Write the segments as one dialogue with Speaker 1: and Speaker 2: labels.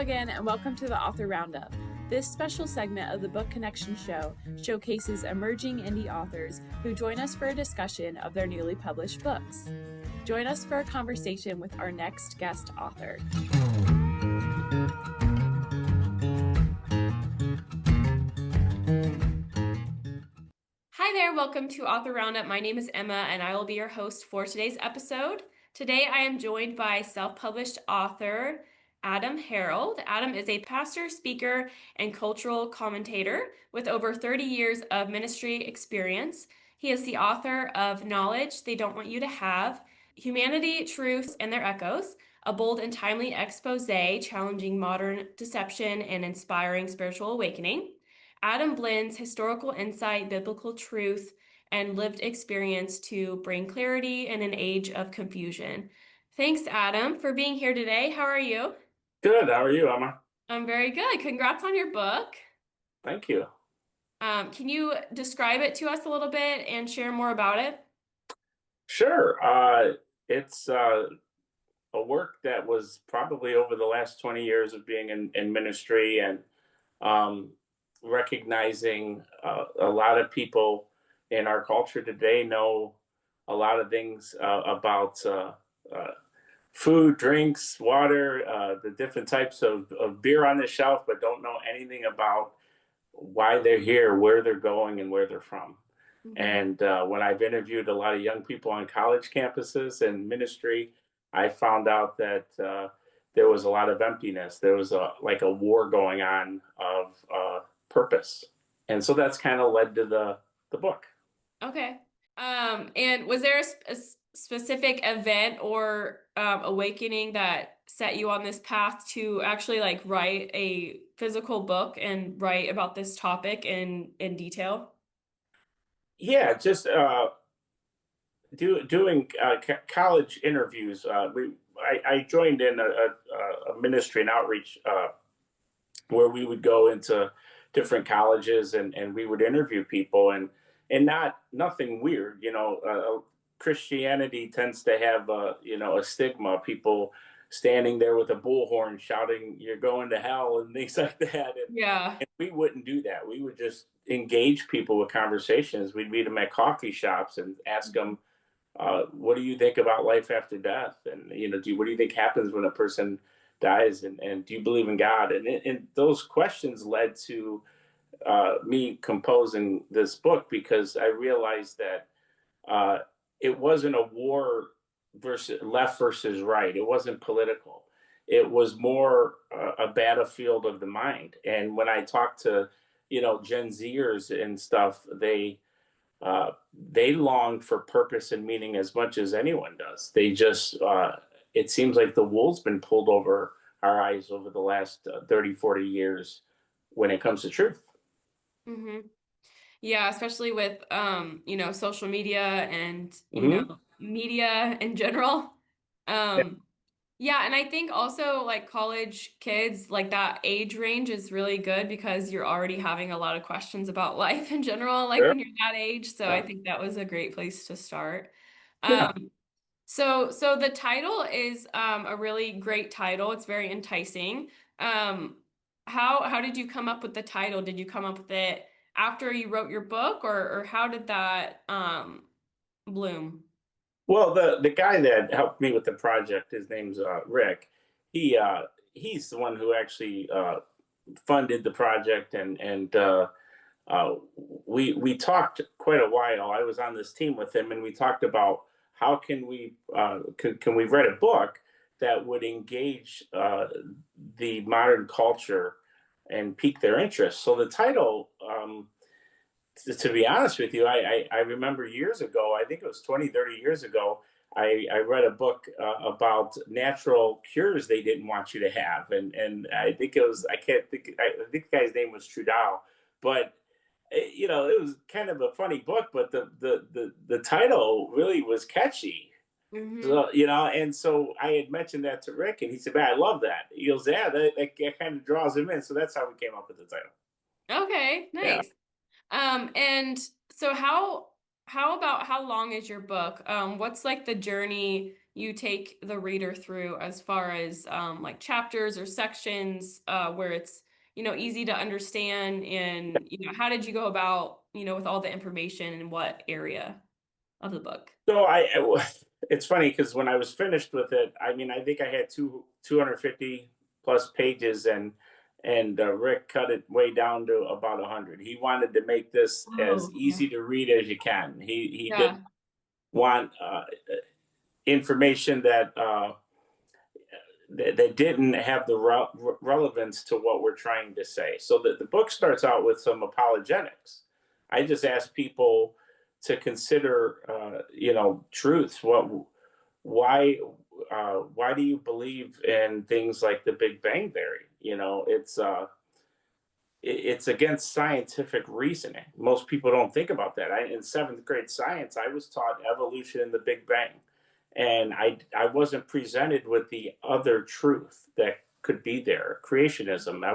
Speaker 1: again, and welcome to the Author Roundup. This special segment of the Book Connection Show showcases emerging indie authors who join us for a discussion of their newly published books. Join us for a conversation with our next guest author. Hi there, welcome to Author Roundup. My name is Emma, and I will be your host for today's episode. Today, I am joined by self-published author Adam Herald. Adam is a pastor, speaker, and cultural commentator with over 30 years of ministry experience. He is the author of Knowledge They Don't Want You to Have, Humanity, Truths, and Their Echoes, a bold and timely expose challenging modern deception and inspiring spiritual awakening. Adam blends historical insight, biblical truth, and lived experience to bring clarity in an age of confusion. Thanks, Adam, for being here today. How are you?
Speaker 2: Good. How are you, Emma?
Speaker 1: I'm very good. Congrats on your book.
Speaker 2: Thank you.
Speaker 1: Can you describe it to us a little bit and share more about it?
Speaker 2: Sure. It's a work that was probably over the last 20 years of being in ministry and recognizing a lot of people in our culture today know a lot of things about food, drinks, water, the different types of beer on the shelf, but don't know anything about why they're here, where they're going, and where they're from. Mm-hmm. And when I've interviewed a lot of young people on college campuses and ministry, I found out that there was a lot of emptiness. There was a war going on of purpose. And so that's kind of led to the book.
Speaker 1: Okay. And was there a specific event or awakening that set you on this path to actually write a physical book and write about this topic in detail?
Speaker 2: Yeah, just doing college interviews. I joined in a ministry and outreach where we would go into different colleges and we would interview people and nothing weird. Christianity tends to have a stigma, people standing there with a bullhorn shouting, "You're going to hell," and things like that. And we wouldn't do that. We would just engage people with conversations. We'd meet them at coffee shops and ask them, what do you think about life after death? And, what do you think happens when a person dies? And do you believe in God? And those questions led to me composing this book, because I realized that it wasn't a war versus left versus right. It wasn't political. It was more a battlefield of the mind. And when I talk to, Gen Zers and stuff, they long for purpose and meaning as much as anyone does. They just, it seems like the wool's been pulled over our eyes over the last 30, 40 years when it comes to truth.
Speaker 1: Mm-hmm. Yeah, especially with, social media and, media in general. Yeah, and I think also college kids, that age range is really good because you're already having a lot of questions about life in general,
Speaker 2: Sure.
Speaker 1: when you're that age. So I think that was a great place to start.
Speaker 2: Yeah.
Speaker 1: So the title is a really great title. It's very enticing. How did you come up with the title? Did you come up with it after you wrote your book, or how did that bloom?
Speaker 2: Well, the guy that helped me with the project, his name's Rick. He's the one who actually funded the project, and we talked quite a while. I was on this team with him, and we talked about how can we write a book that would engage the modern culture and pique their interest. So the title, to be honest with you, I remember years ago, I think it was 20, 30 years ago, I read a book about natural cures they didn't want you to have. And I think it was, I think the guy's name was Trudeau, but it was kind of a funny book, but the title really was catchy. Mm-hmm. So, and so I had mentioned that to Rick, and he said, "Man, I love that." He goes, "Yeah, that kind of draws him in." So that's how we came up with the title.
Speaker 1: Okay, nice. Yeah. And so how How about how long is your book? What's like the journey you take the reader through as far as like chapters or sections where it's, easy to understand and, how did you go about, with all the information in what area of the book?
Speaker 2: So it's funny because when I was finished with it, I mean, I think I had 250 plus pages, and Rick cut it way down to about 100. He wanted to make this as
Speaker 1: Oh, okay.
Speaker 2: easy to read as you can. He didn't
Speaker 1: Yeah.
Speaker 2: want information that didn't have the relevance to what we're trying to say. So the book starts out with some apologetics. I just ask people to consider, truths. Why do you believe in things like the Big Bang Theory? It's against scientific reasoning. Most people don't think about that. In seventh grade science, I was taught evolution and the Big Bang, and I wasn't presented with the other truth that could be there, creationism. I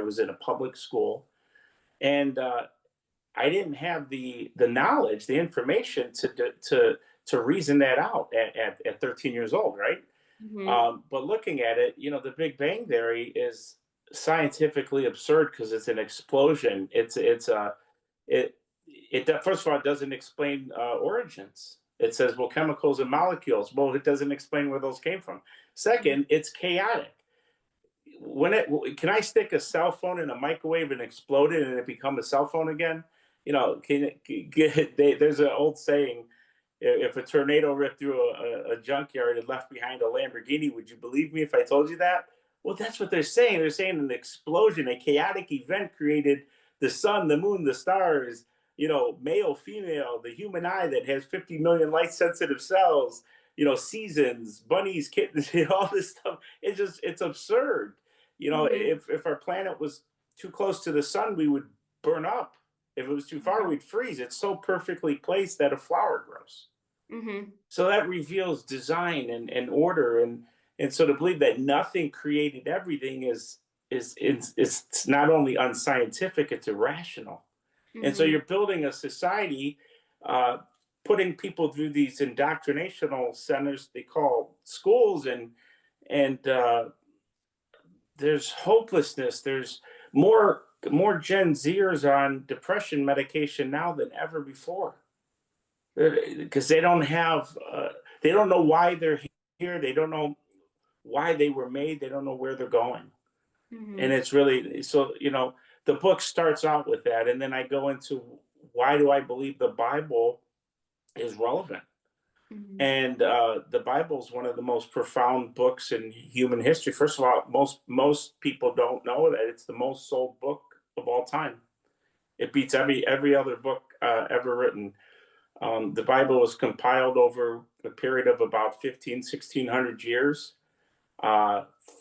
Speaker 2: was in a public school, and I didn't have the knowledge, the information to reason that out at 13 years old, right?
Speaker 1: Hmm.
Speaker 2: But looking at it, the Big Bang Theory is scientifically absurd because it's an explosion. It first of all, it doesn't explain origins. It says, well, chemicals and molecules. Well, it doesn't explain where those came from. Second, it's chaotic. Can I stick a cell phone in a microwave and explode it and it become a cell phone again? There's an old saying: if a tornado ripped through a junkyard and left behind a Lamborghini, would you believe me if I told you that? Well, that's what they're saying. They're saying an explosion, a chaotic event created the sun, the moon, the stars, male, female, the human eye that has 50 million light sensitive cells, seasons, bunnies, kittens, all this stuff. It's absurd.
Speaker 1: Hmm.
Speaker 2: If our planet was too close to the sun, we would burn up. If it was too far, we'd freeze. It's so perfectly placed that a flower grows.
Speaker 1: Hmm.
Speaker 2: So that reveals design and order, and so to believe that nothing created everything is not only unscientific, it's irrational. And so
Speaker 1: Hmm.
Speaker 2: you're building a society, uh, putting people through these indoctrinational centers they call schools, and there's hopelessness. There's more Gen Zers on depression medication now than ever before because they don't know why they're here. They don't know why they were made. They don't know where they're going. And
Speaker 1: Hmm.
Speaker 2: it's really so, the book starts out with that. And then I go into why do I believe the Bible is relevant.
Speaker 1: Hmm.
Speaker 2: And the Bible is one of the most profound books in human history. First of all, most people don't know that it's the most sold book of all time. It beats every other book ever written. The Bible was compiled over a period of about 1,600 years.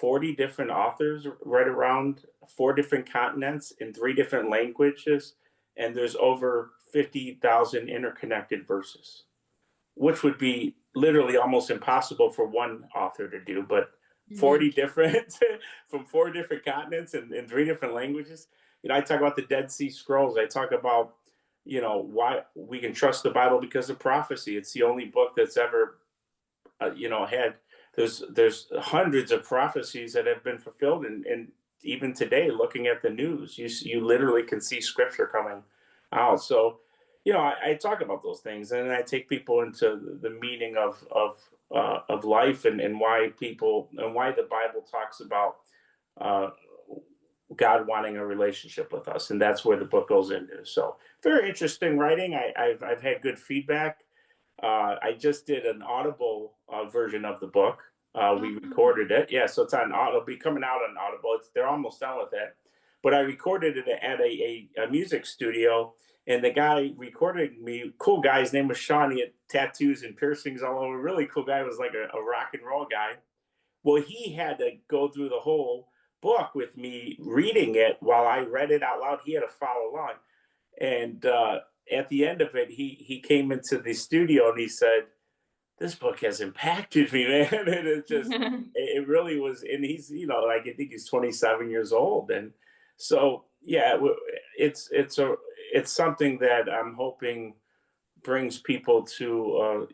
Speaker 2: 40 different authors right around 4 different continents in 3 different languages, and there's over 50,000 interconnected verses, which would be literally almost impossible for one author to do, but
Speaker 1: Hmm.
Speaker 2: 40 different from 4 different continents and in 3 different languages. I talk about the Dead Sea Scrolls. I talk about, why we can trust the Bible because of prophecy. It's the only book that's ever, had there's hundreds of prophecies that have been fulfilled, and even today, looking at the news, you literally can see scripture coming out. So, I talk about those things, and I take people into the meaning of life, and why the Bible talks about uh, God wanting a relationship with us, and that's where the book goes into. So, very interesting writing. I've had good feedback. I just did an Audible version of the book. We
Speaker 1: Oh.
Speaker 2: recorded it. Yeah, so it's on Audible. It'll be coming out on Audible. They're almost done with it. But I recorded it at a music studio, and the guy recorded me, cool guy, his name was Sean. He had tattoos and piercings all over. Really cool guy. Was like a rock and roll guy. Well, he had to go through the whole book with me reading it while I read it out loud. He had to follow along. And at the end of it, he came into the studio and he said, "This book has impacted me, man." And it really was. And he's, like, I think he's 27 years old, and so yeah, it's something that I'm hoping brings people to,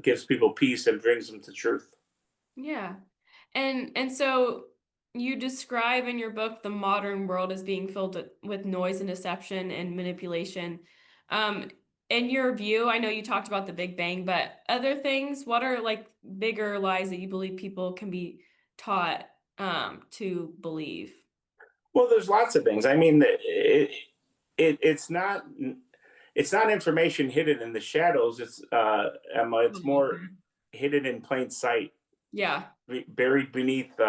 Speaker 2: gives people peace and brings them to truth.
Speaker 1: Yeah. And so you describe in your book the modern world as being filled with noise and deception and manipulation. Um, in your view, I know you talked about the Big Bang, but other things, what are like bigger lies that you believe people can be taught to believe?
Speaker 2: Well, there's lots of things. I mean, it's not information hidden in the shadows. It's Emma. It's
Speaker 1: Oh,
Speaker 2: more
Speaker 1: okay.
Speaker 2: hidden in plain sight,
Speaker 1: Yeah.
Speaker 2: buried beneath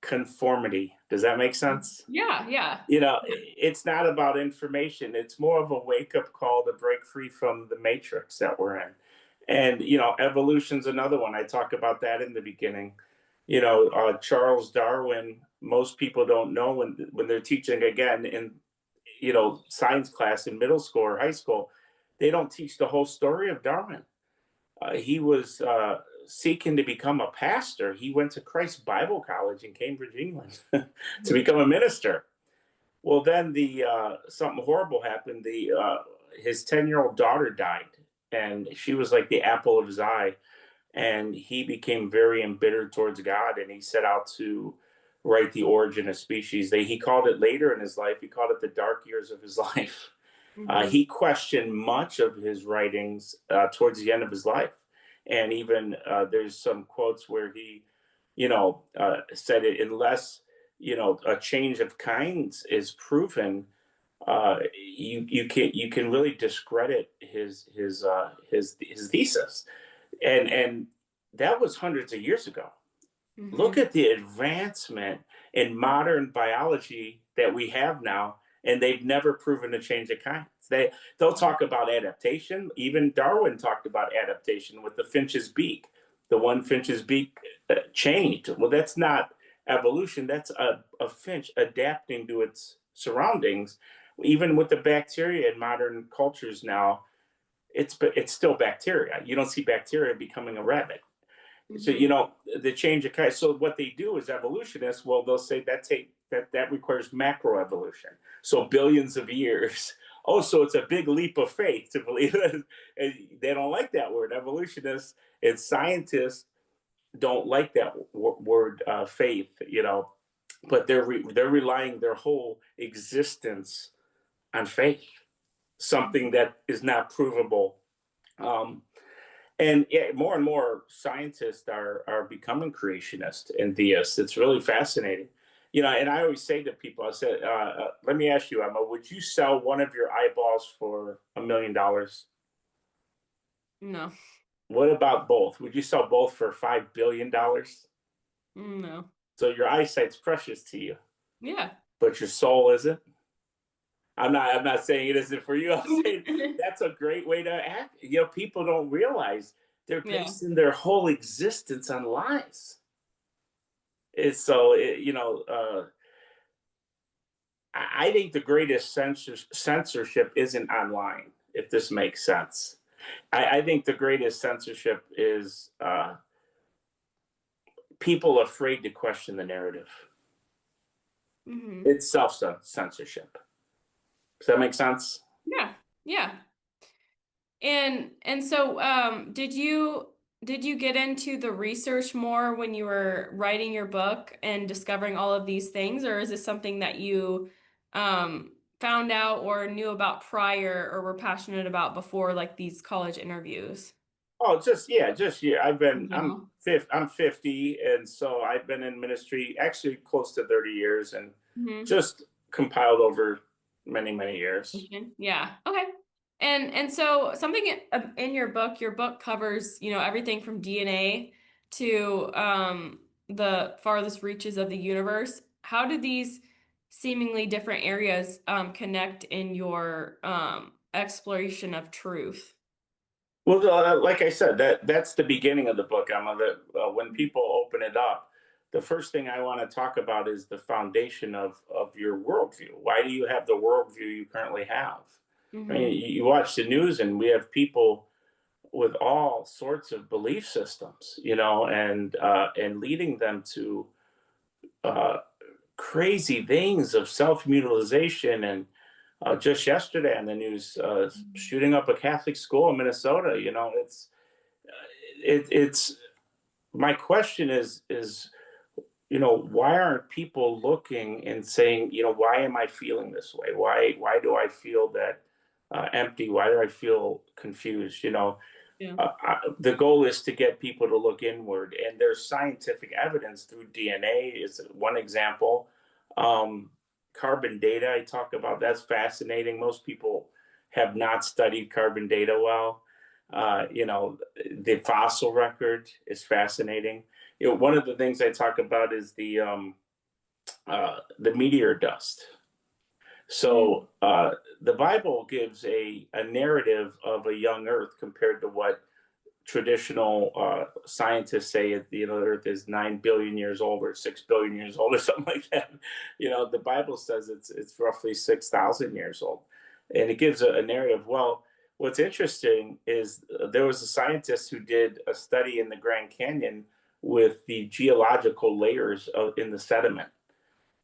Speaker 2: conformity. Does that make sense?
Speaker 1: Yeah, yeah.
Speaker 2: It's not about information. It's more of a wake up call to break free from the matrix that we're in. And, evolution's another one. I talk about that in the beginning. Charles Darwin, most people don't know when they're teaching again in, science class in middle school or high school, they don't teach the whole story of Darwin. He was seeking to become a pastor. He went to Christ Bible College in Cambridge, England, to become a minister. Well, then the something horrible happened. The His 10-year-old daughter died, and she was like the apple of his eye. And he became very embittered towards God, and he set out to write the origin of species. He called it later in his life. He called it the dark years of his life.
Speaker 1: Hmm.
Speaker 2: He questioned much of his writings towards the end of his life, and even there's some quotes where he, said it unless a change of kinds is proven, you can really discredit his thesis, and that was hundreds of years ago. Look
Speaker 1: Hmm.
Speaker 2: at the advancement in modern biology that we have now, and they've never proven to change the kinds. They'll talk about adaptation. Even Darwin talked about adaptation with the finch's beak. The one finch's beak changed. Well, that's not evolution. That's a finch adapting to its surroundings. Even with the bacteria in modern cultures now, it's still bacteria. You don't see bacteria becoming a rabbit. So
Speaker 1: Hmm.
Speaker 2: the change of kind. So what they do is evolutionists. Well, they'll say that requires macroevolution. So billions of years. Oh, so it's a big leap of faith to believe it. And they don't like that word. Evolutionists and scientists don't like that word faith. But they're relying their whole existence on faith, something that is not provable. Um, and yeah, more and more scientists are becoming creationists and theists. It's really fascinating. And I always say to people, I said, let me ask you, Emma, would you sell one of your eyeballs for $1 million?
Speaker 1: No.
Speaker 2: What about both? Would you sell both for $5 billion?
Speaker 1: No.
Speaker 2: So your eyesight's precious to you,
Speaker 1: Yeah.
Speaker 2: but your soul isn't. I'm not saying it isn't for you. I'm saying that's a great way to act. People don't realize they're
Speaker 1: Yeah.
Speaker 2: basing their whole existence on lies. It's so I think the greatest censorship isn't online, if this makes sense. I think the greatest censorship is people afraid to question the narrative.
Speaker 1: Hmm.
Speaker 2: It's self censorship. Does that make sense?
Speaker 1: Yeah. Yeah. And so did you get into the research more when you were writing your book and discovering all of these things, or is this something that you found out or knew about prior or were passionate about before like these college interviews?
Speaker 2: Oh, just yeah.
Speaker 1: No.
Speaker 2: I'm 50, and so I've been in ministry actually close to 30 years, and
Speaker 1: Hmm.
Speaker 2: just compiled over many years.
Speaker 1: Yeah. Okay. And so something in your book covers, everything from DNA to the farthest reaches of the universe. How do these seemingly different areas connect in your exploration of truth?
Speaker 2: Well, like I said, that's the beginning of the book, Emma. That when people open it up, the first thing I want to talk about is the foundation of your worldview. Why do you have the worldview you currently have? I mean,
Speaker 1: Mm-hmm.
Speaker 2: you watch the news, and we have people with all sorts of belief systems, and leading them to uh, crazy things of self mutilization and just yesterday on the news, shooting up a Catholic school in Minnesota. It's my question is why aren't people looking and saying, why am I feeling this way? Why do I feel that empty? Why do I feel confused?
Speaker 1: Yeah.
Speaker 2: The goal is to get people to look inward, and there's scientific evidence through DNA is one example. Um, Carbon data I talk about, that's fascinating. Most people have not studied carbon data well. The fossil record is fascinating. One of the things I talk about is the meteor dust. So the Bible gives a narrative of a young Earth compared to what traditional scientists say. The Earth is 9 billion years old or 6 billion years old or something like that. The Bible says it's roughly 6,000 years old, and it gives a narrative. Well, what's interesting is there was a scientist who did a study in the Grand Canyon with the geological layers in the sediment,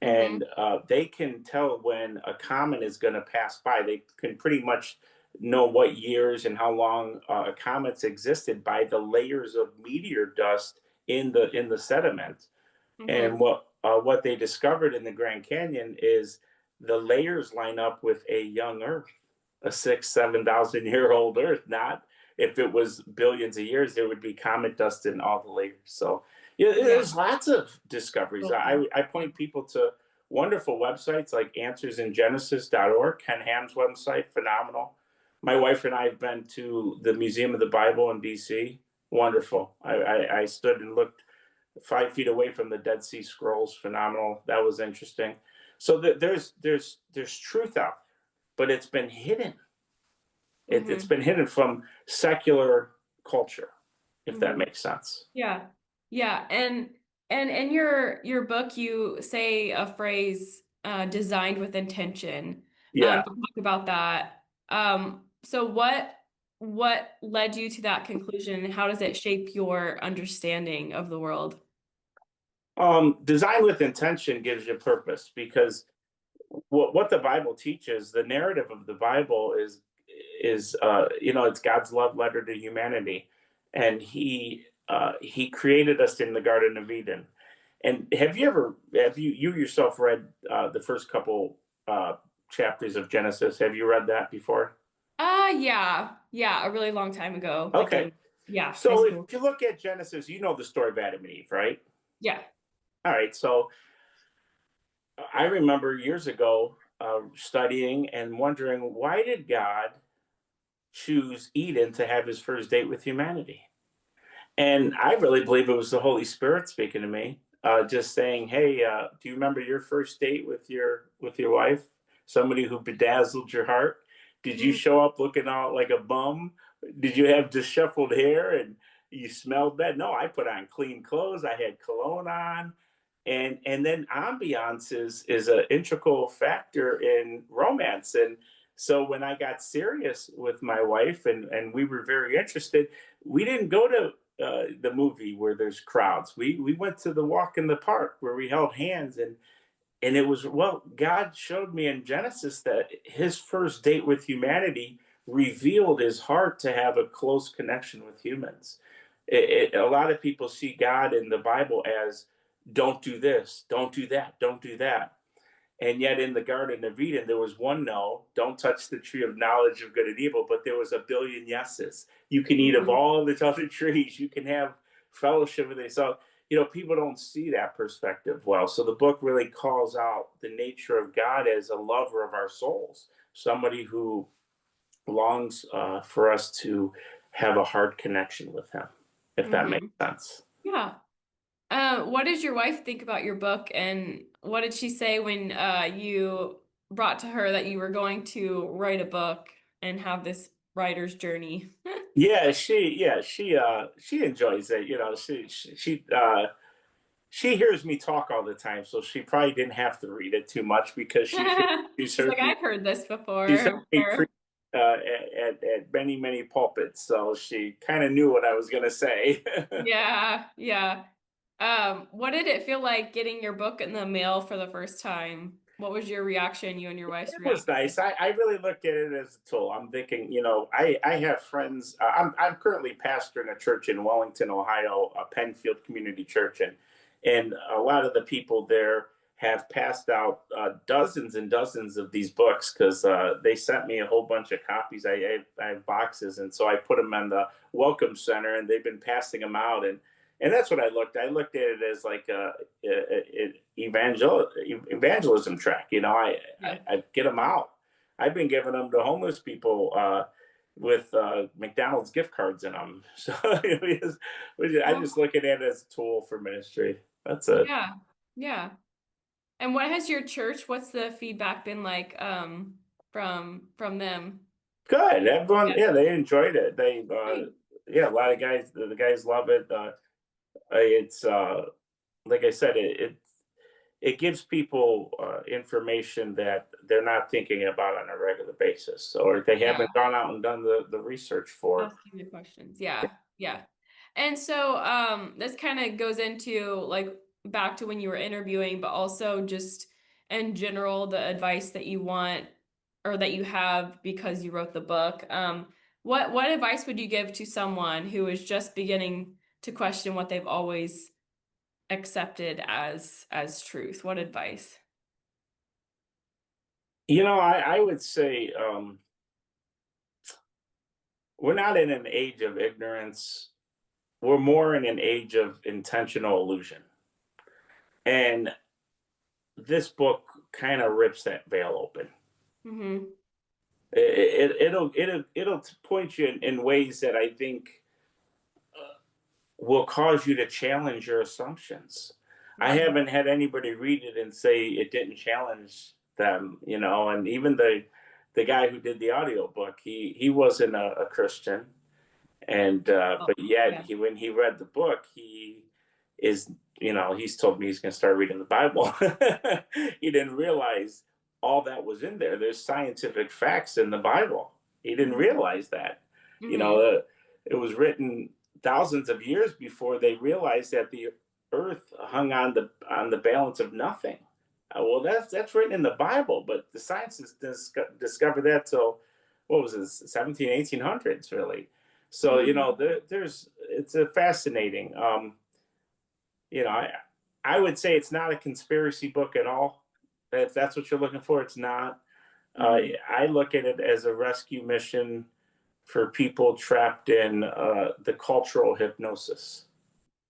Speaker 2: and they can tell when a comet is going to pass by. They can pretty much know what years and how long a comet's existed by the layers of meteor dust in the sediment. And what they discovered in the Grand Canyon is the layers line up with a young Earth, a 6,000-7,000-year-old Earth. Not if it was billions of years, there would be comet dust in all the layers. So there's lots of discoveries. I point people to wonderful websites like answersingenesis.org, Ken Ham's website, phenomenal. My wife and I have been to the Museum of the Bible in DC. Wonderful. I stood and looked 5 feet away from the Dead Sea Scrolls. Phenomenal. That was interesting. So there's truth out there, but it's been hidden. It's been hidden from secular culture, if that makes sense.
Speaker 1: Yeah. Yeah. And in your book, you say a phrase, designed with intention.
Speaker 2: Yeah.
Speaker 1: Talk about that. So what led you to that conclusion, and how does it shape your understanding of the world?
Speaker 2: Design with intention gives you purpose, because what the Bible teaches, the narrative of the Bible is it's God's love letter to humanity, and he created us in the Garden of Eden. And have you yourself read the first couple chapters of Genesis? Have you read that before?
Speaker 1: Yeah, a really long time ago.
Speaker 2: Okay.
Speaker 1: High
Speaker 2: So
Speaker 1: school.
Speaker 2: if you look at Genesis, you know the story of Adam and Eve, right?
Speaker 1: Yeah.
Speaker 2: All right. So I remember years ago studying and wondering, why did God choose Eden to have his first date with humanity? And I really believe it was the Holy Spirit speaking to me, just saying, "Hey, do you remember your first date with your wife? Somebody who bedazzled your heart. Did you show up looking out like a bum? Did you have disheveled hair and you smelled bad? No, I put on clean clothes. I had cologne on, and then ambiance is an integral factor in romance. And so when I got serious with my wife and we were very interested, we didn't go to the movie where there's crowds. We went to the walk in the park where we held hands, and it was, well, God showed me in Genesis that his first date with humanity revealed his heart to have a close connection with humans. A lot of people see God in the Bible as, don't do this, don't do that, don't do that. And yet in the Garden of Eden, there was one no, don't touch the tree of knowledge of good and evil, but there was a billion yeses. You can eat of all the other trees. You can have fellowship with it. So, people don't see that perspective well. So the book really calls out the nature of God as a lover of our souls, somebody who longs for us to have a heart connection with him, if that makes sense.
Speaker 1: Yeah. What does your wife think about your book, and what did she say when you brought to her that you were going to write a book and have this writer's journey?
Speaker 2: She enjoys it. She hears me talk all the time, so she probably didn't have to read it too much, because she's
Speaker 1: She's like,
Speaker 2: heard me
Speaker 1: I've heard this
Speaker 2: she's heard
Speaker 1: before.
Speaker 2: me preach at many pulpits, so she kind of knew what I was gonna say.
Speaker 1: Yeah. What did it feel like getting your book in the mail for the first time? What was your reaction, you and your wife's
Speaker 2: It was
Speaker 1: reaction?
Speaker 2: nice. I really looked at it as a tool. I'm thinking, I have friends. I'm currently pastoring a church in Wellington, Ohio, a Penfield Community Church, and a lot of the people there have passed out dozens and dozens of these books because they sent me a whole bunch of copies. I have boxes, and so I put them in the welcome center, and they've been passing them out, and that's what I looked. I looked at it as like a evangelism track.
Speaker 1: Yeah.
Speaker 2: I get them out. I've been giving them to homeless people with McDonald's gift cards in them. So I
Speaker 1: Well,
Speaker 2: just look at it as a tool for ministry. That's it.
Speaker 1: yeah. Yeah. And what has your church, what's the feedback been like from them?
Speaker 2: Good. Everyone,
Speaker 1: Yeah.
Speaker 2: yeah, they enjoyed it.
Speaker 1: Great.
Speaker 2: Yeah, a lot of guys, the guys love it. It's like I said, it gives people information that they're not thinking about on a regular basis, or they
Speaker 1: Yeah.
Speaker 2: haven't gone out and done the research for.
Speaker 1: Asking the questions. Yeah. Yeah. And so this kind of goes into like back to when you were interviewing, but also just in general, the advice that you want or that you have because you wrote the book. What advice would you give to someone who is just beginning to question what they've always accepted as truth? What advice?
Speaker 2: I would say we're not in an age of ignorance. We're more in an age of intentional illusion. And this book kind of rips that veil open.
Speaker 1: Mm-hmm.
Speaker 2: It'll point you in ways that I think will cause you to challenge your assumptions. I
Speaker 1: Mm-hmm.
Speaker 2: haven't had anybody read it and say it didn't challenge them, and even the guy who did the audiobook, he wasn't a Christian, and
Speaker 1: Oh,
Speaker 2: but yet
Speaker 1: yeah.
Speaker 2: when he read the book, he is, he's told me he's going to start reading the Bible. He didn't realize all that was in there. There's scientific facts in the Bible. He didn't
Speaker 1: Mm-hmm.
Speaker 2: realize that. you know
Speaker 1: Mm-hmm.
Speaker 2: uh, it was written thousands of years before they realized that the earth hung on the balance of nothing. Well, that's written in the Bible, but the scientists discovered that till, what was it, 17 1800s, really. So
Speaker 1: Mm-hmm.
Speaker 2: there's it's a fascinating. You know, I would say it's not a conspiracy book at all. If that's what you're looking for, it's not.
Speaker 1: Mm-hmm.
Speaker 2: I look at it as a rescue mission for people trapped in the cultural hypnosis.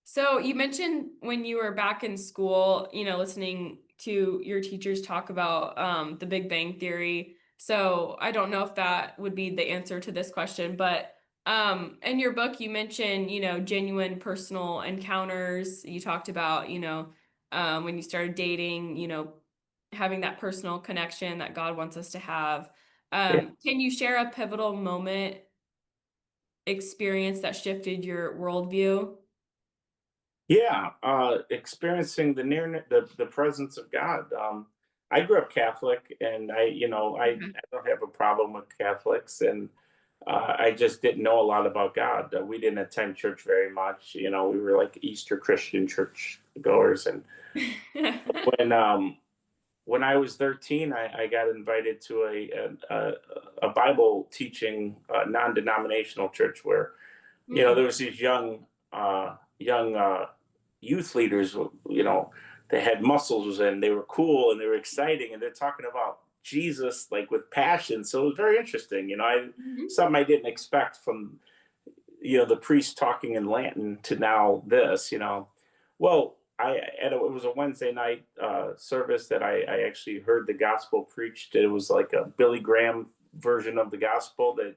Speaker 1: So you mentioned when you were back in school, listening to your teachers talk about the Big Bang Theory. So I don't know if that would be the answer to this question, but in your book you mentioned, genuine personal encounters. You talked about, when you started dating, having that personal connection that God wants us to have.
Speaker 2: Yeah,
Speaker 1: Can you share a pivotal moment experience that shifted your worldview?
Speaker 2: yeah. Experiencing the presence of God. I grew up Catholic, and I don't have a problem with Catholics, and I just didn't know a lot about God. We didn't attend church very much. We were like Easter Christian church goers, and when um, when I was 13, I got invited to a Bible teaching non-denominational church where
Speaker 1: Mm,
Speaker 2: there was these young youth leaders. They had muscles and they were cool and they were exciting and they're talking about Jesus like with passion. So it was very interesting.
Speaker 1: mhm.
Speaker 2: Something I didn't expect from the priest talking in Latin to now this. Well, it was a Wednesday night service that I actually heard the gospel preached. It was like a Billy Graham version of the gospel that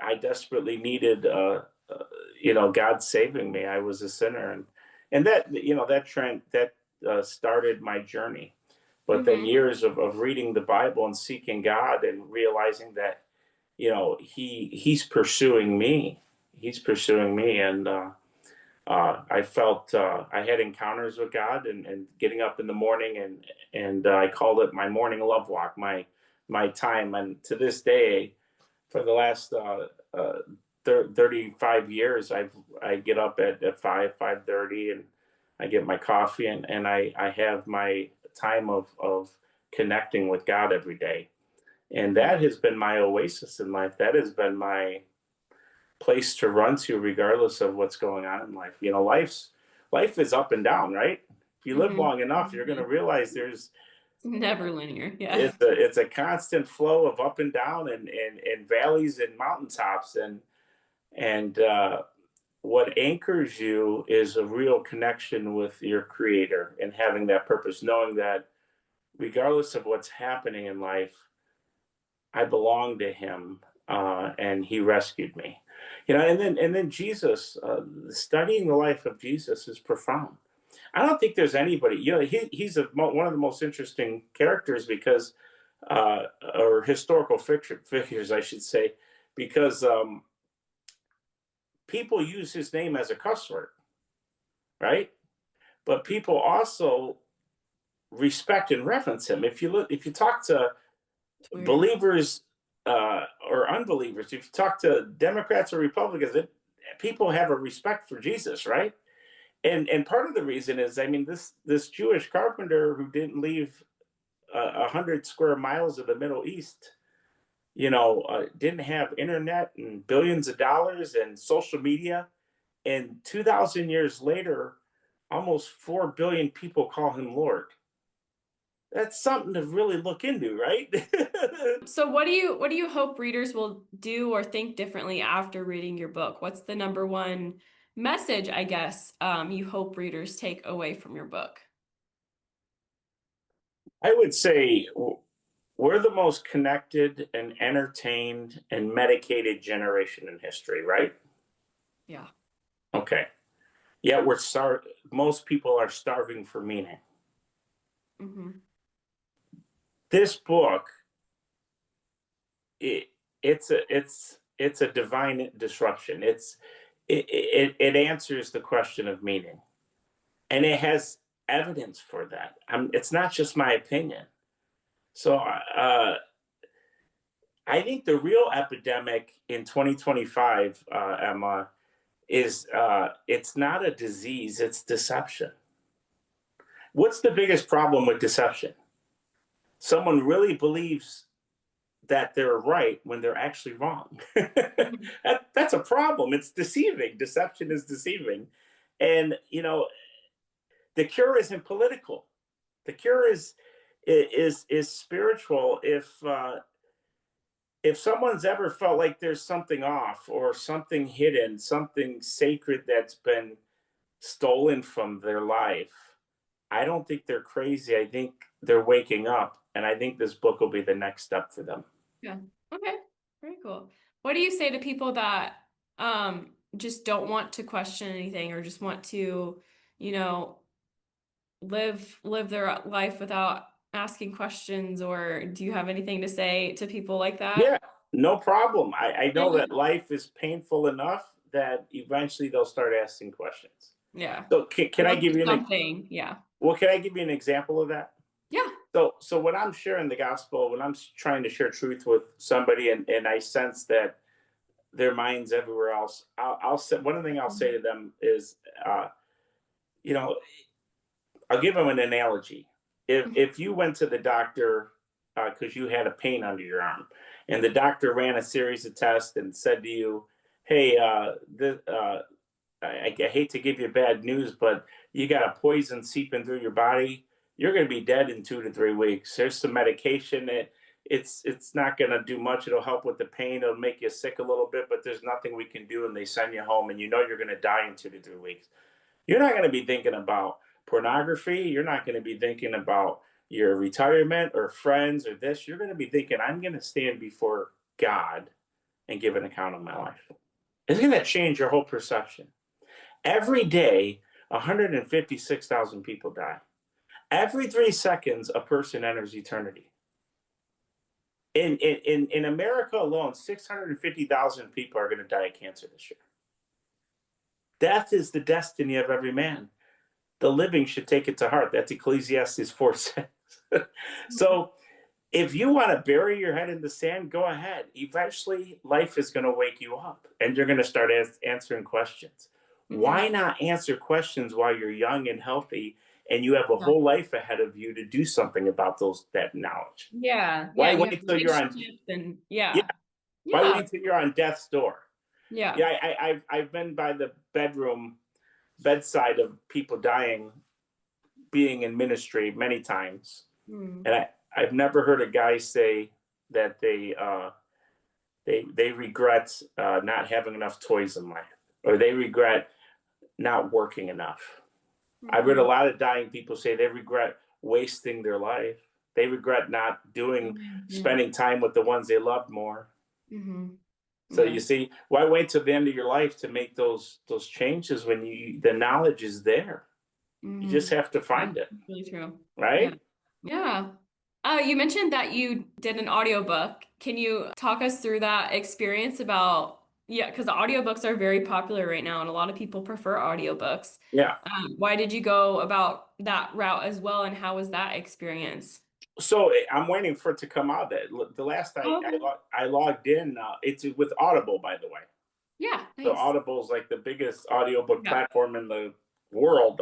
Speaker 2: I desperately needed. God saving me. I was a sinner, and that trend that started my journey. But then
Speaker 1: Mhm.
Speaker 2: years of reading the Bible and seeking God and realizing that he's pursuing me. He's pursuing me, and I felt I had encounters with God, and getting up in the morning, and I called it my morning love walk, my time. And to this day, for the last 35 years, I get up at 5:30, and I get my coffee, and I have my time of connecting with God every day. And that has been my oasis in life. That has been my place to run to regardless of what's going on in life. Life is up and down, right? If you live long enough, you're going to realize it's
Speaker 1: never linear. Yeah.
Speaker 2: It's a constant flow of up and down and valleys and mountaintops. And what anchors you is a real connection with your creator and having that purpose, knowing that regardless of what's happening in life, I belong to him, and he rescued me. And then Jesus, studying the life of Jesus is profound. I don't think there's anybody, he's one of the most interesting characters because, or historical figures, I should say, because people use his name as a cuss word, right? But people also respect and reverence him. If you talk to believers or unbelievers, if you talk to Democrats or Republicans, people have a respect for Jesus, right? And part of the reason is, I mean, this Jewish carpenter who didn't leave 100 square miles of the Middle East, didn't have internet and billions of dollars and social media, and 2,000 years later, almost 4 billion people call him Lord. That's something to really look into, right?
Speaker 1: So what do you hope readers will do or think differently after reading your book? What's the number one message, I guess, you hope readers take away from your book?
Speaker 2: I would say we're the most connected and entertained and medicated generation in history, right?
Speaker 1: Yeah.
Speaker 2: Okay. Yet most people are starving for meaning.
Speaker 1: Mm-hmm.
Speaker 2: This book, it's a divine disruption. It answers the question of meaning, and it has evidence for that. It's not just my opinion. So I think the real epidemic in 2025, Emma, is it's not a disease, it's deception. What's the biggest problem with deception? Someone really believes that they're right when they're actually wrong. That's a problem. It's deceiving. Deception is deceiving. And, the cure isn't political. The cure is spiritual. If someone's ever felt like there's something off or something hidden, something sacred that's been stolen from their life, I don't think they're crazy. I think they're waking up, and I think this book will be the next step for them.
Speaker 1: Yeah. Okay. Very cool. What do you say to people that just don't want to question anything or just want to, live their life without asking questions, or do you have anything to say to people like that?
Speaker 2: Yeah, no problem. I know that life is painful enough that eventually they'll start asking questions.
Speaker 1: Yeah.
Speaker 2: So can I give you
Speaker 1: something? Yeah.
Speaker 2: Well, can I give you an example of that?
Speaker 1: Yeah.
Speaker 2: So when I'm sharing the gospel, when I'm trying to share truth with somebody, and I sense that their mind's everywhere else, I'll say one thing I'll say to them is, I'll give them an analogy. If you went to the doctor because you had a pain under your arm, and the doctor ran a series of tests and said to you, "Hey, I hate to give you bad news, but you got a poison seeping through your body. You're going to be dead in 2 to 3 weeks. There's some medication. It's not going to do much. It'll help with the pain. It'll make you sick a little bit, but there's nothing we can do." And they send you home, and you're going to die in 2 to 3 weeks. You're not going to be thinking about pornography. You're not going to be thinking about your retirement or friends or this. You're going to be thinking, I'm going to stand before God and give an account of my life. It's going to change your whole perception. Every day, 156,000 people die. Every 3 seconds, a person enters eternity. In America alone, 650,000 people are going to die of cancer this year. Death is the destiny of every man. The living should take it to heart. That's Ecclesiastes 4:6. So if you want to bury your head in the sand, go ahead. Eventually, life is going to wake you up, and you're going to start answering questions. Mm-hmm. Why not answer questions while you're young and healthy and you have a whole life ahead of you to do something about that knowledge.
Speaker 1: Yeah.
Speaker 2: Why
Speaker 1: And you have
Speaker 2: wait till you're on?
Speaker 1: and
Speaker 2: Yeah. Why
Speaker 1: Yeah.
Speaker 2: wait till you're on death's door?
Speaker 1: Yeah.
Speaker 2: Yeah, I've been by the bedside of people dying, being in ministry many times, and I've never heard a guy say that they regret not having enough toys in life, or they regret not working enough. I've read a lot of dying people say they regret wasting their life. They regret not spending time with the ones they loved more. So
Speaker 1: Yeah.
Speaker 2: you see, why wait till the end of your life to make those changes when the knowledge is there? You just have to find it.
Speaker 1: Really true.
Speaker 2: Right?
Speaker 1: Yeah. You mentioned that you did an audiobook. Can you talk us through that experience about, because audiobooks are very popular right now and a lot of people prefer audiobooks.
Speaker 2: Yeah.
Speaker 1: Why did you go about that route as well, and how was that experience?
Speaker 2: So I'm waiting for it to come out. The last I logged in, it's with Audible, by the way.
Speaker 1: Yeah,
Speaker 2: So
Speaker 1: nice.
Speaker 2: Audible is like the biggest audiobook platform in the world.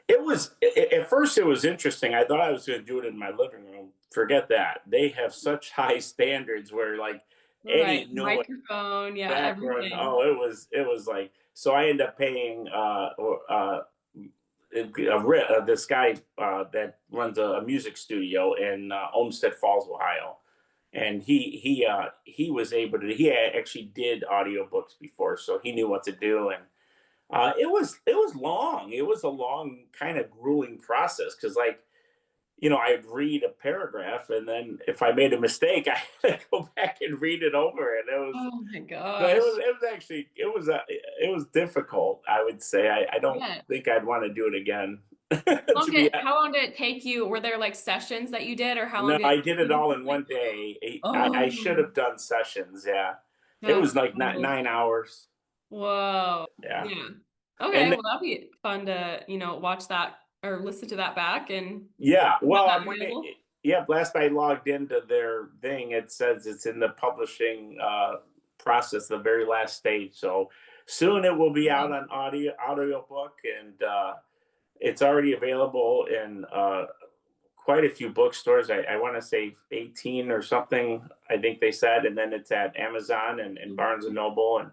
Speaker 2: It was at first it was interesting. I thought I was going to do it in my living room. Forget that. They have such high standards where like any noise,
Speaker 1: microphone,
Speaker 2: background.
Speaker 1: everything.
Speaker 2: Oh, it was like, so I ended up paying this guy that runs a music studio in Olmsted Falls, Ohio, and he was able to. He actually did audiobooks before, so he knew what to do, and it was long. It was a long, kind of grueling process because, like, I'd read a paragraph, and then if I made a mistake, I had to go back and read it over, and it was.
Speaker 1: Oh my
Speaker 2: So
Speaker 1: gosh.
Speaker 2: it was actually it was difficult. I would say I don't think I'd want to do it again.
Speaker 1: How long did it take you? Were there like sessions that you did, or how long
Speaker 2: No,
Speaker 1: did
Speaker 2: I
Speaker 1: it
Speaker 2: did
Speaker 1: take
Speaker 2: it
Speaker 1: you?
Speaker 2: all in one day. I should
Speaker 1: Oh,
Speaker 2: have done sessions. Yeah, it
Speaker 1: that's
Speaker 2: was like
Speaker 1: cool.
Speaker 2: 9 hours.
Speaker 1: Whoa.
Speaker 2: Yeah.
Speaker 1: Yeah. Okay,
Speaker 2: And
Speaker 1: well that'd be fun to, watch that or listen to that back and
Speaker 2: yeah,
Speaker 1: have
Speaker 2: well,
Speaker 1: that
Speaker 2: I'm waiting.
Speaker 1: available.
Speaker 2: Yeah, last I logged into their thing, it says it's in the publishing process, the very last stage. So soon it will be out on audio book, and it's already available in quite a few bookstores. I want to say 18 or something, I think they said, and then it's at Amazon and Barnes and Noble. And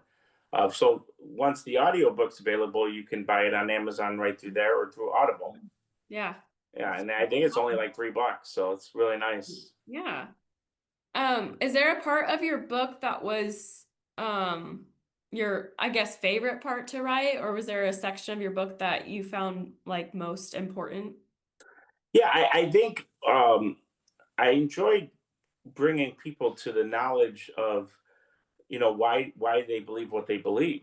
Speaker 2: so once the audiobook's available, you can buy it on Amazon right through there or through Audible.
Speaker 1: Yeah.
Speaker 2: Yeah, and I think it's only like $3, so it's really nice.
Speaker 1: Yeah. Is there a part of your book that was your, I guess, favorite part to write, or was there a section of your book that you found like most important?
Speaker 2: Yeah, I think I enjoyed bringing people to the knowledge of why they believe what they believe.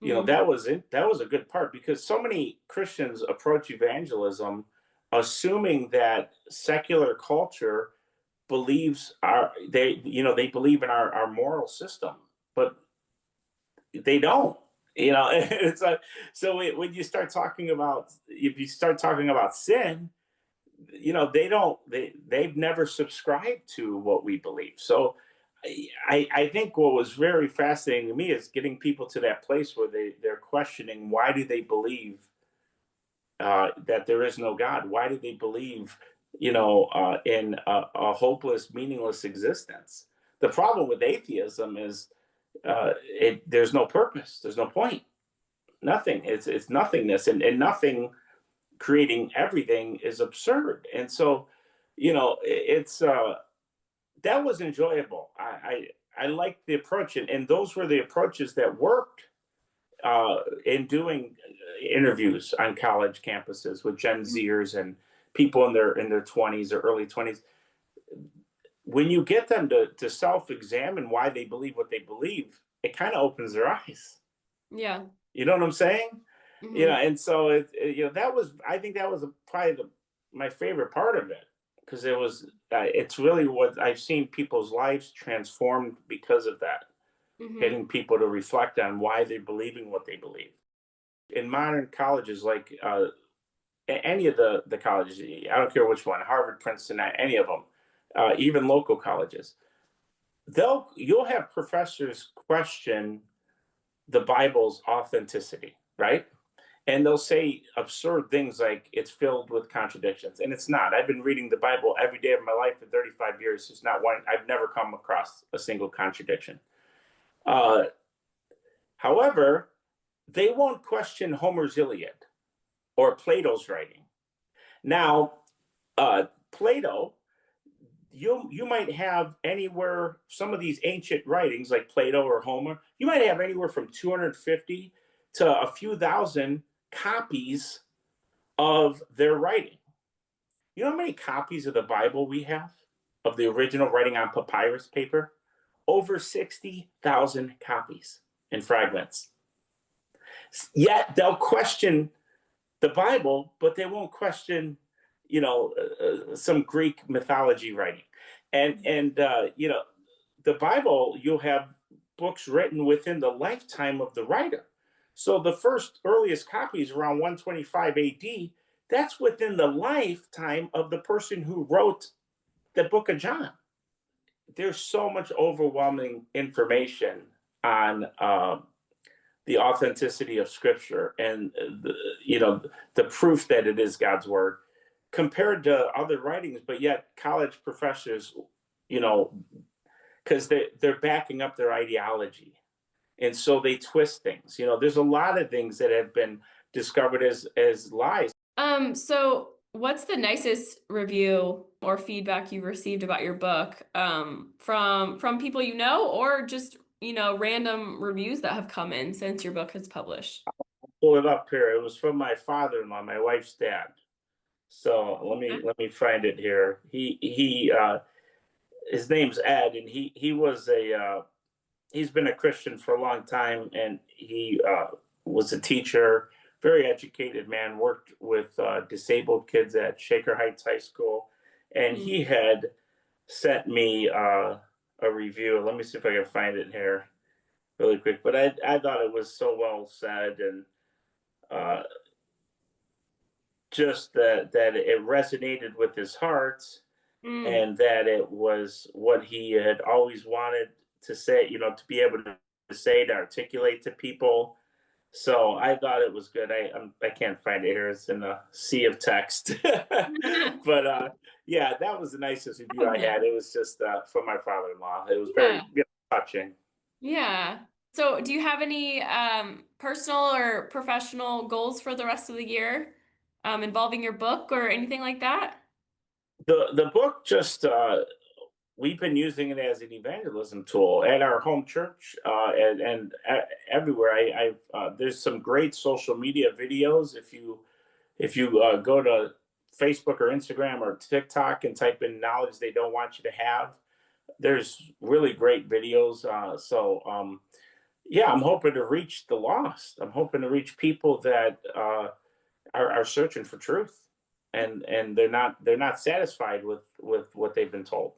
Speaker 2: That was it. That was a good part because so many Christians approach evangelism assuming that secular culture believes they believe in our moral system, but they don't. It's like, so when you start talking about, if you start talking about sin, they've never subscribed to what we believe. So I think what was very fascinating to me is getting people to that place where they're questioning, why do they believe that there is no God? Why do they believe in a hopeless, meaningless existence? The problem with atheism is there's no purpose, there's no point, nothing. It's nothingness, and nothing creating everything is absurd. And so, it's that was enjoyable. I liked the approach, and those were the approaches that worked in doing interviews on college campuses with Gen Zers and people in their 20s or early 20s. When you get them to self-examine why they believe what they believe, it kind of opens their eyes.
Speaker 1: Yeah.
Speaker 2: You know what I'm saying? And so that was, I think that was probably my favorite part of it, because it's really what I've seen people's lives transformed because of that. Getting people to reflect on why they're believing what they believe. In modern colleges, like any of the colleges, I don't care which one, Harvard, Princeton, any of them, even local colleges, you'll have professors question the Bible's authenticity, right? and they'll say absurd things like it's filled with contradictions, and it's not. I've been reading the Bible every day of my life for 35 years. It's not one. I've never come across a single contradiction. Uh, However, they won't question Homer's Iliad or Plato's writing. Now, Plato, you might have anywhere, some of these ancient writings like Plato or Homer, you might have anywhere from 250 to a few thousand copies of their writing. You know how many copies of the Bible we have, of the original writing on papyrus paper? Over 60,000 copies and fragments. Yet they'll question the Bible, but they won't question, some Greek mythology writing. And the Bible, you'll have books written within the lifetime of the writer. So the first earliest copies around 125 AD, that's within the lifetime of the person who wrote the book of John. There's so much overwhelming information on the authenticity of Scripture and the proof that it is God's word compared to other writings, but yet college professors, because they're backing up their ideology, and so they twist things. There's a lot of things that have been discovered as lies.
Speaker 1: So what's the nicest review or feedback you've received about your book, from people or just random reviews that have come in since your book has published?
Speaker 2: I'll pull it up here. It was from my father-in-law, my wife's dad. So let me find it here. His name's Ed, and he's been a Christian for a long time, and he was a teacher, very educated man, worked with disabled kids at Shaker Heights High School, and he had sent me a review. Let me see if I can find it here really quick. But I thought it was so well said, and just that it resonated with his heart, and that it was what he had always wanted to say, to be able to say, to articulate to people. So I thought it was good. I can't find it here. It's in a sea of text. But yeah, that was the nicest review I had. It was just from my father-in-law. It was very touching.
Speaker 1: Yeah. So do you have any personal or professional goals for the rest of the year involving your book or anything like that?
Speaker 2: The book just we've been using it as an evangelism tool at our home church, and everywhere. There's some great social media videos. If you go to Facebook or Instagram or TikTok and type in knowledge they don't want you to have, there's really great videos. Yeah, I'm hoping to reach the lost. I'm hoping to reach people that are searching for truth, and they're not satisfied with what they've been told.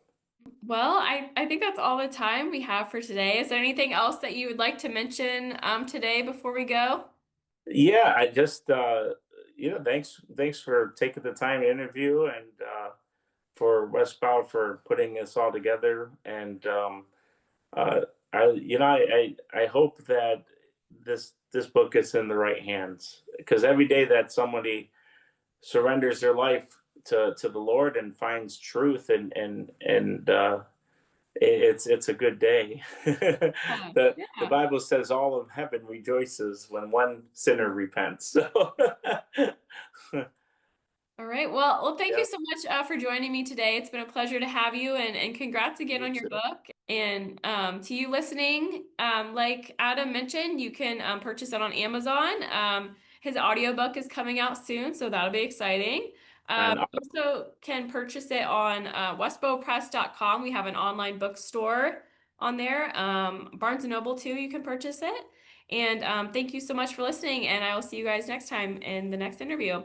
Speaker 1: Well, I think that's all the time we have for today. Is there anything else that you would like to mention today before we go?
Speaker 2: Yeah, I just thanks for taking the time to interview, and for Westbound for putting this all together. And I hope that this book gets in the right hands, because every day that somebody surrenders their life to the Lord and finds truth, and it's a good day. The Bible says all of heaven rejoices when one sinner repents. So
Speaker 1: all right. Well, thank you so much for joining me today. It's been a pleasure to have you, and congrats again on your book. And to you listening, like Adam mentioned, you can purchase it on Amazon. His audiobook is coming out soon, so that'll be exciting. You also can purchase it on westbowpress.com. We have an online bookstore on there. Barnes & Noble too, you can purchase it. And thank you so much for listening, and I will see you guys next time in the next interview.